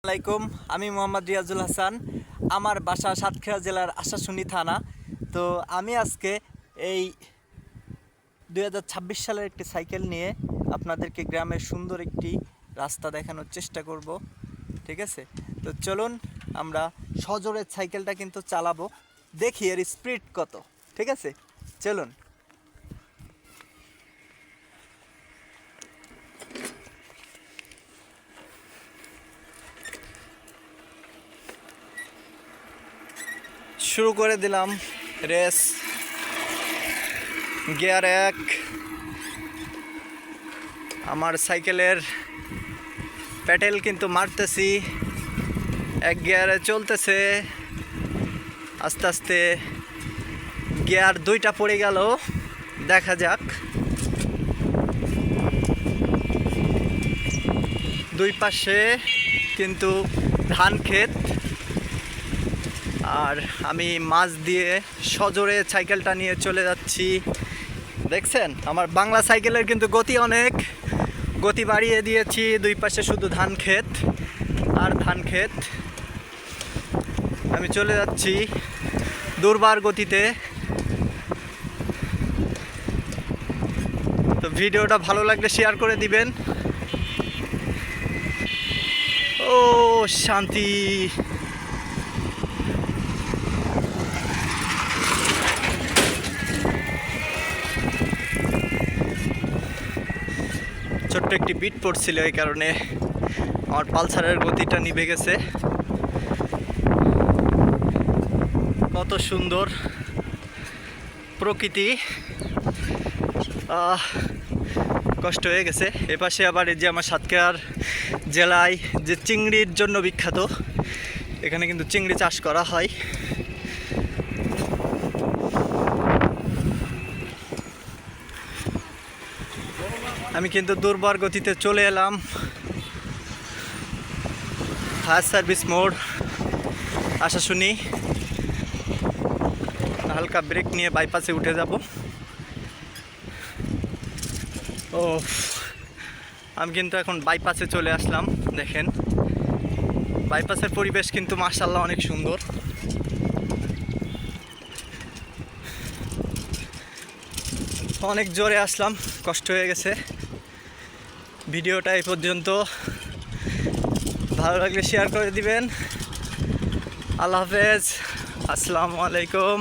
আলাইকুম। আমি মোহাম্মদ রিয়াজুল হাসান। আমার বাসা সাতক্ষীরা জেলার আশাশুনি থানা। তো আমি আজকে এই 2026 সালের একটি সাইকেল নিয়ে আপনাদেরকে গ্রামের সুন্দর একটি রাস্তা দেখানোর চেষ্টা করব। ঠিক আছে, তো চলুন আমরা সজোরে সাইকেলটা কিন্তু চালাবো, দেখি এর স্পিড কত। ঠিক আছে, চলুন। শুরু করে দিলাম রেস। গিয়ার 1। আমার সাইকেলের প্যাডেল কিন্তু মারতেছি, 1 গিয়ারে চলতেছে। আস্তে আস্তে গিয়ার 2টা পড়ে গেল, দেখা যাক। 2 পাশে কিন্তু ধান ক্ষেত, আর আমি মাছ দিয়ে সজোরে সাইকেলটা নিয়ে চলে যাচ্ছি। দেখছেন আমার বাংলা সাইকেলের কিন্তু গতি অনেক, গতি বাড়িয়ে দিয়েছি। 2 পাশে শুধু ধান ক্ষেত আর ধান ক্ষেত। আমি চলে যাচ্ছি দুর্বার গতিতে। তো ভিডিওটা ভালো লাগলে শেয়ার করে দিবেন। ও শান্তি। ছোট্ট একটি বিট পড়ছিল, এই কারণে আমার পালসারের গতিটা নিভে গেছে। কত সুন্দর প্রকৃতি, কষ্ট হয়ে গেছে। এপাশে আবার এই যে আমার সাতক্ষীরার জেলায় যে চিংড়ির জন্য বিখ্যাত, এখানে কিন্তু চিংড়ি চাষ করা হয়। আমি কিন্তু দুর্বার গতিতে চলে এলাম ফায়ার সার্ভিস মোড় আশাশুনি। হালকা ব্রেক নিয়ে বাইপাসে উঠে যাব। ও, আমি কিন্তু এখন বাইপাসে চলে আসলাম। দেখেন বাইপাসের পরিবেশ কিন্তু মাশাআল্লাহ অনেক সুন্দর। অনেক জোরে আসলাম, কষ্ট হয়ে গেছে। ভিডিওটা এই পর্যন্ত, ভালো লাগলে শেয়ার করে দিবেন। আল্লাহ হাফেজ, আসসালামু আলাইকুম।